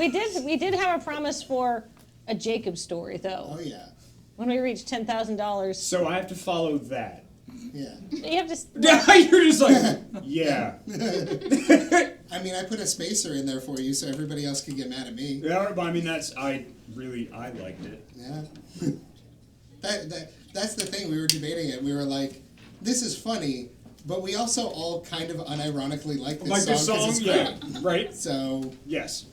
We did have a promise for a Jacob story, though. Oh, yeah. When we reach $10,000. So I have to follow that. Yeah. You have to... You're just like, yeah. I mean, I put a spacer in there for you so everybody else can get mad at me. Yeah, but I mean, I liked it. Yeah. That's the thing. We were debating it. We were like, this is funny, but we also all kind of unironically like this song because it's yeah, great. right? So... Yes.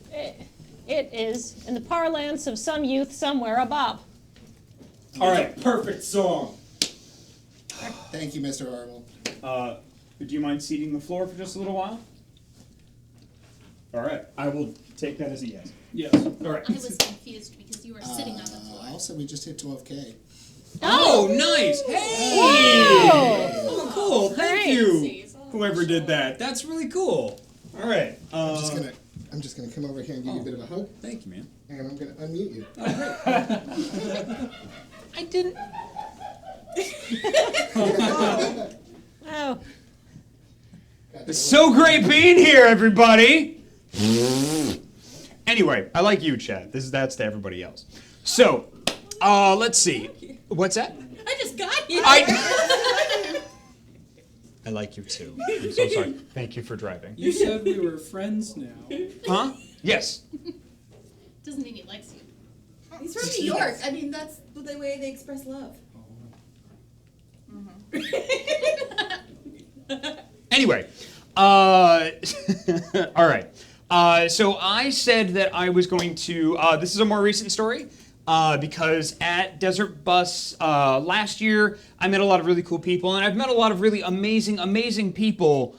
It is, in the parlance of some youth somewhere, a bop. All right, perfect song. Thank you, Mr. Arnold. Do you mind ceding the floor for just a little while? All right, I will take that as a yes. Yes. All right. I was confused because you were sitting on the floor. Also, we just hit 12K. Oh, nice! Hey! Whoa! Oh, cool. Thank Great. you, whoever did that. That's really cool. All right. I'm just gonna come over here and give you a bit of a hug, Thank you, man. and I'm gonna unmute you. I didn't. Oh. It's so great being here, everybody. Anyway, I like you, Chad. That's to everybody else. So, let's see. What's that? I just got here. I like you too. I'm so sorry. Thank you for driving. You said we were friends now. Huh? Yes. Doesn't mean he likes you. He's from New York. I mean, that's the way they express love. Anyway, all right. So I said that I was going to. This is a more recent story because at Desert Bus last year, I met a lot of really cool people, and I've met a lot of really amazing people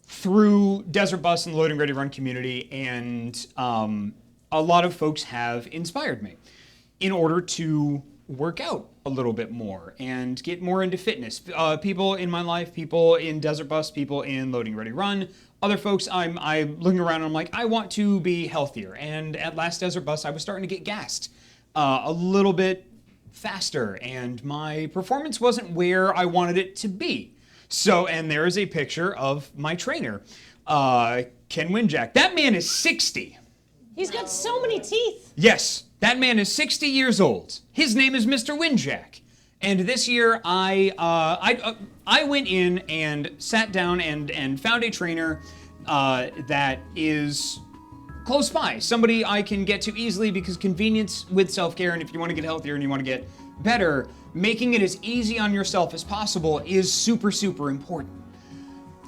through Desert Bus and the Loading Ready Run community, and a lot of folks have inspired me in order to work out a little bit more and get more into fitness. People in my life, people in Desert Bus, people in Loading Ready Run, other folks, I'm looking around and I'm like, I want to be healthier. And at last Desert Bus, I was starting to get gassed a little bit faster, and my performance wasn't where I wanted it to be. So, and there is a picture of my trainer, Ken Winjack. That man is 60. He's got so many teeth. Yes, that man is 60 years old. His name is Mr. Winjack. And this year, I went in and sat down and found a trainer that is close by, somebody I can get to easily, because convenience with self-care, and if you want to get healthier and you want to get better, making it as easy on yourself as possible is super, super important.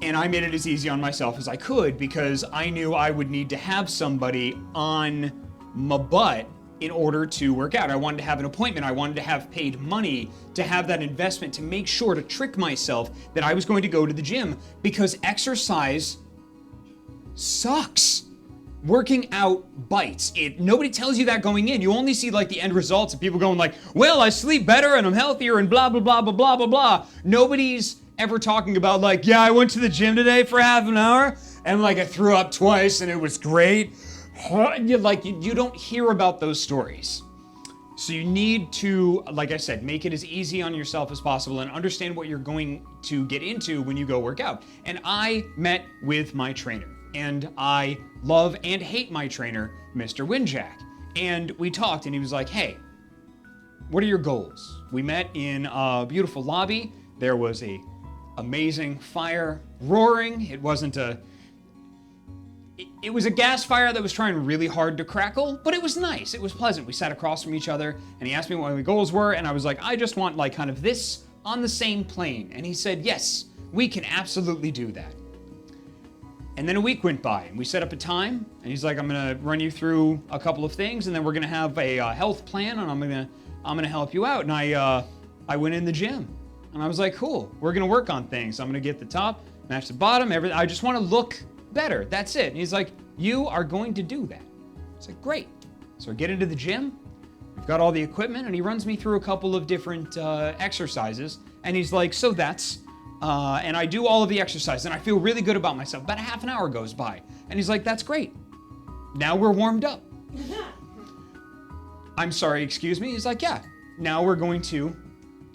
And I made it as easy on myself as I could because I knew I would need to have somebody on my butt in order to work out. I wanted to have an appointment. I wanted to have paid money to have that investment, to make sure to trick myself that I was going to go to the gym, because exercise sucks. Working out bites. Nobody tells you that going in. You only see like the end results of people going like, well, I sleep better and I'm healthier and blah, blah, blah, blah, blah, blah, blah. Nobody's ever talking about like, yeah, I went to the gym today for half an hour and like I threw up twice and it was great. You don't hear about those stories. So you need to, like I said, make it as easy on yourself as possible and understand what you're going to get into when you go work out. And I met with my trainer, and I love and hate my trainer, Mr. Winjack. And we talked, and he was like, hey, what are your goals? We met in a beautiful lobby. There was a amazing fire roaring. It wasn't it was a gas fire that was trying really hard to crackle, but it was nice. It was pleasant. We sat across from each other, and he asked me what my goals were, and I was like, I just want like kind of this on the same plane. And he said, yes, we can absolutely do that. And then a week went by, and we set up a time, and he's like, I'm gonna run you through a couple of things, and then we're gonna have a health plan, and I'm gonna help you out. And I went in the gym, and I was like, cool, we're gonna work on things. I'm gonna get the top, match the bottom, everything. I just wanna look better, that's it. And he's like, you are going to do that. It's like, great. So I get into the gym, we've got all the equipment, and he runs me through a couple of different exercises, and he's like, so that's, and I do all of the exercise, and I feel really good about myself. About a half an hour goes by, and he's like, that's great. Now we're warmed up. I'm sorry, excuse me? He's like, yeah, now we're going to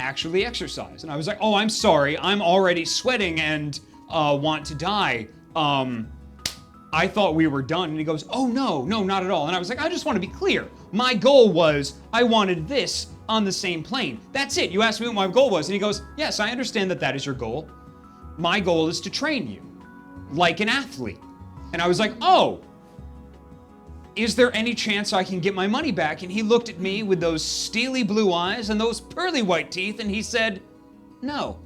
actually exercise. And I was like, oh, I'm sorry, I'm already sweating and want to die. I thought we were done. And he goes, oh, no, not at all. And I was like, I just want to be clear. My goal was I wanted this on the same plane. That's it. You asked me what my goal was. And he goes, yes, I understand that that is your goal. My goal is to train you like an athlete. And I was like, oh, is there any chance I can get my money back? And he looked at me with those steely blue eyes and those pearly white teeth, and he said, no.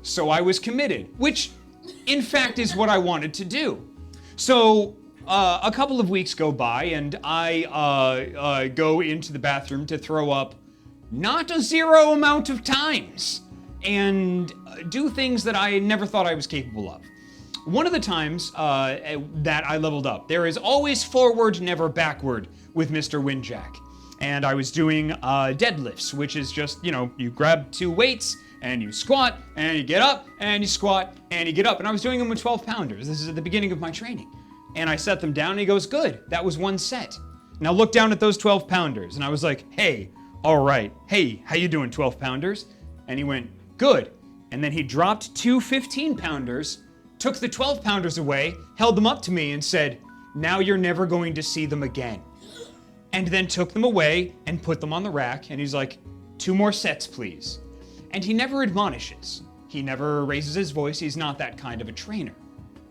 So I was committed, which in fact is what I wanted to do. So a couple of weeks go by, and I go into the bathroom to throw up not a zero amount of times and do things that I never thought I was capable of. One of the times that I leveled up, there is always forward, never backward with Mr. Windjack. And I was doing deadlifts, which is just, you grab 2 weights and you squat and you get up and you squat and you get up. And I was doing them with 12-pounders. This is at the beginning of my training. And I set them down and he goes, good, that was 1 set. Now look down at those 12-pounders. And I was like, hey, all right. Hey, how you doing, 12-pounders? And he went, good. And then he dropped 2 15-pounders, took the 12-pounders away, held them up to me and said, now you're never going to see them again. And then took them away and put them on the rack. And he's like, 2 more sets, please. And he never admonishes. He never raises his voice. He's not that kind of a trainer.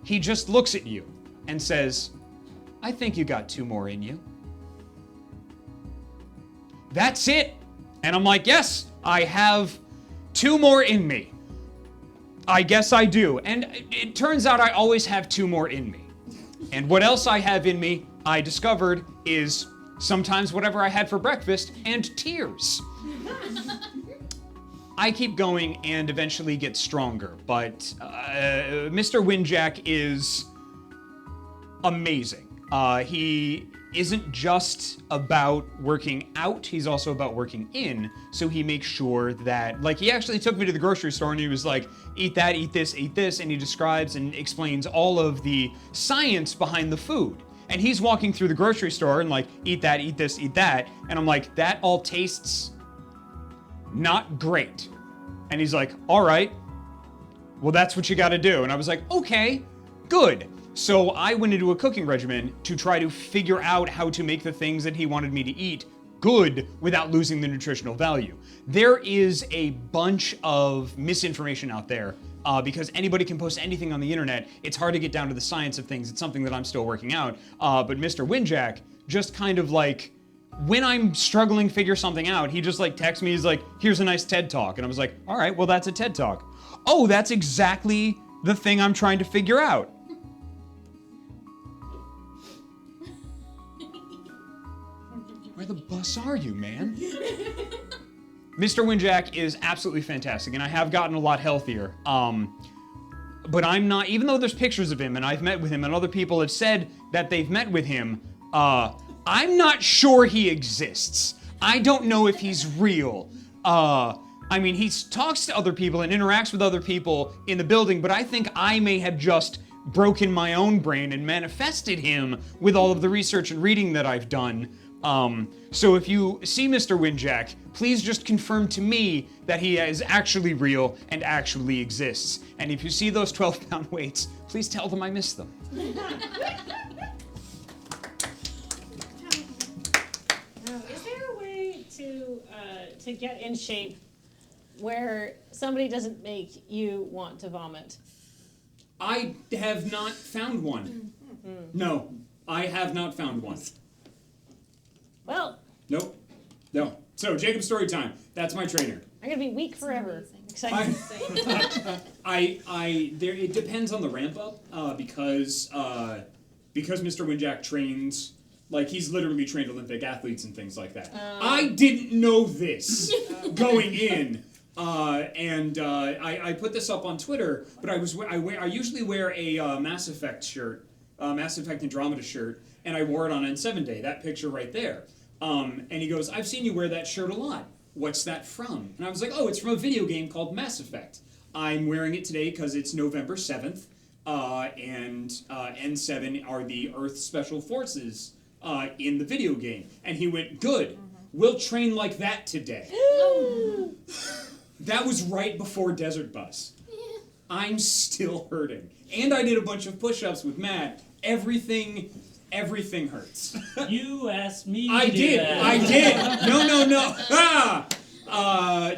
He just looks at you and says, I think you got 2 more in you. That's it. And I'm like, yes, I have 2 more in me. I guess I do. And it turns out I always have 2 more in me. And what else I have in me, I discovered, is sometimes whatever I had for breakfast and tears. I keep going and eventually get stronger, but Mr. Windjack is amazing. He isn't just about working out, he's also about working in, so he makes sure that, he actually took me to the grocery store and he was like, eat that, eat this, and he describes and explains all of the science behind the food. And he's walking through the grocery store and eat that, eat this, eat that, and I'm like, that all tastes not great. And he's like, all right, well, that's what you gotta do. And I was like, okay, good. So I went into a cooking regimen to try to figure out how to make the things that he wanted me to eat good without losing the nutritional value. There is a bunch of misinformation out there because anybody can post anything on the internet. It's hard to get down to the science of things. It's something that I'm still working out. But Mr. Windjack just kind of when I'm struggling to figure something out, he just texts me, he's like, here's a nice TED Talk. And I was like, all right, well, that's a TED Talk. Oh, that's exactly the thing I'm trying to figure out. Where the bus are you, man? Mr. Windjack is absolutely fantastic, and I have gotten a lot healthier. But I'm not, even though there's pictures of him, and I've met with him, and other people have said that they've met with him, I'm not sure he exists. I don't know if he's real. He talks to other people and interacts with other people in the building, but I think I may have just broken my own brain and manifested him with all of the research and reading that I've done. So if you see Mr. Windjack, please just confirm to me that he is actually real and actually exists. And if you see those 12-pound weights, please tell them I miss them. Is there a way to get in shape where somebody doesn't make you want to vomit? I have not found one. No, I have not found one. Well, Nope. No. So, Jacob story time. That's my trainer. I'm gonna be weak forever. amazing. Excited. It depends on the ramp up, because Mr. Windjack trains, he's literally trained Olympic athletes and things like that. I didn't know this going in. I put this up on Twitter, but I usually wear a Mass Effect shirt, Mass Effect Andromeda shirt, and I wore it on N7 Day, that picture right there. And he goes, I've seen you wear that shirt a lot. What's that from? And I was like, oh, it's from a video game called Mass Effect. I'm wearing it today because it's November 7th, and N7 are the Earth Special Forces in the video game. And he went, good, we'll train like that today. That was right before Desert Bus. I'm still hurting. And I did a bunch of push-ups with Matt. Everything hurts. You asked me I to do did. that. I did. No.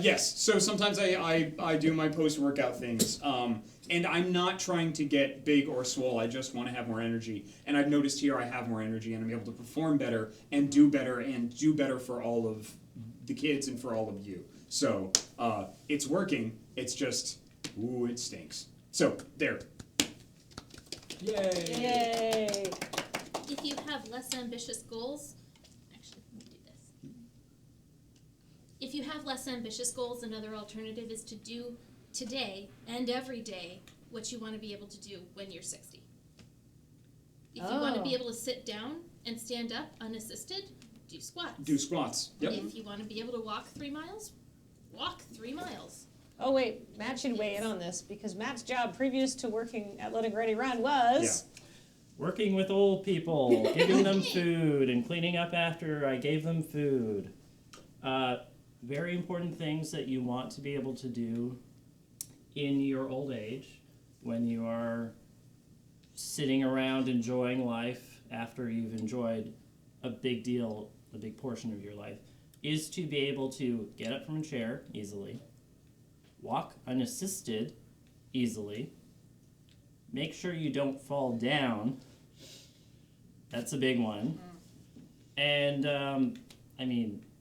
Yes. So sometimes I do my post-workout things. And I'm not trying to get big or swole. I just want to have more energy. And I've noticed here I have more energy and I'm able to perform better and do better for all of the kids and for all of you. So it's working. It's just, ooh, it stinks. So there. Yay. Yay. If you have less ambitious goals, actually, let me do this. If you have less ambitious goals, another alternative is to do today and every day what you want to be able to do when you're 60. If you want to be Oh. able to sit down and stand up unassisted, do squats. Do squats. Yep. If you want to be able to walk 3 miles, walk 3 miles. Oh wait, Matt should weigh in on this because Matt's job previous to working at Let a Granny Run was Working with old people, giving them food, and cleaning up after I gave them food. Very important things that you want to be able to do in your old age when you are sitting around enjoying life after you've enjoyed a big portion of your life, is to be able to get up from a chair easily, walk unassisted easily, make sure you don't fall down. That's a big one. And,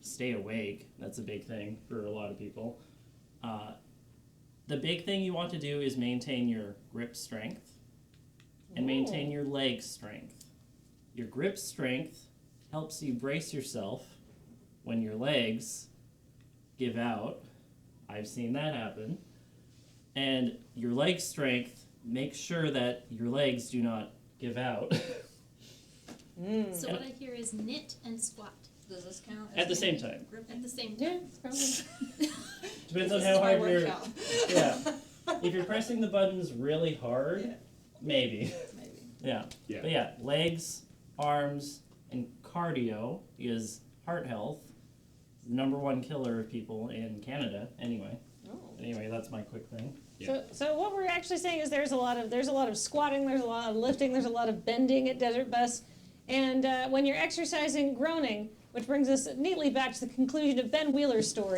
stay awake. That's a big thing for a lot of people. The big thing you want to do is maintain your grip strength and maintain your leg strength. Your grip strength helps you brace yourself when your legs give out. I've seen that happen. And your leg strength makes sure that your legs do not give out. So what I hear is knit and squat Does this count? At the same time. at the same Yeah, time. it's probably. Depends on This how is my hard you're. workout. Yeah. If you're pressing the buttons really hard, Yeah. maybe. Maybe. Yeah. Yeah. But yeah, legs, arms, and cardio is heart health. The #1 killer of people in Canada. Anyway, that's my quick thing. So what we're actually saying is there's a lot of squatting, there's a lot of lifting, there's a lot of bending at Desert Bus, and when you're exercising, groaning, which brings us neatly back to the conclusion of Ben Wheeler's story.